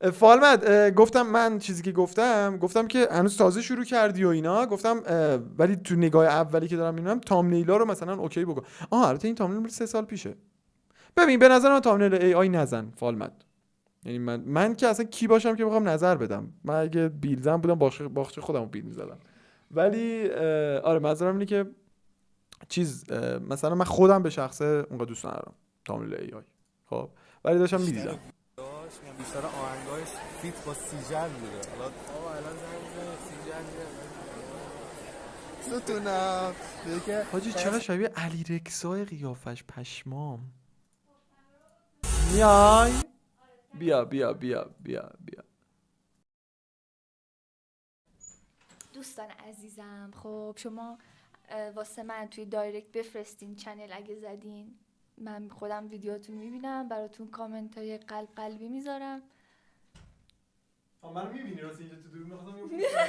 فالمت گفتم من چیزی که گفتم که هنوز تازه شروع کردی و اینا، گفتم ولی تو نگاه اولی که دارم میبینم تامنیلا رو مثلا اوکی بکن. البته این تامنیل مال 3 سال پیشه. ببین به نظر من تامنیل ای آی نزن فالمت. یعنی من که اصلا کی باشم که بخوام نظر بدم. من اگه بیلزن بودم باخچه خودمو بیل می‌زدم. ولی آره منظورم اینه که چیز مثلا من خودم به شخصه اونقدر دوست ندارم تامنیل ای آی. خب ولی داشتم می‌دیدم. بیشتر آهنگایش فیت با سیجن بوده. حالا آقا الان زنگ می‌زنه سیجن میاد. ستونم دیگه حاجی چقدر شبیه علی رکسای قیافش، پشمام. میای بیا بیا بیا بیا بیا. دوستان عزیزم، خب شما واسه من توی دایرکت بفرستین چنل اگه زدین، من خودم ویدیوتون میبینم، براتون کامنت های قلبی میذارم. منو میبینی راستی اینجا تو دور می‌خواستم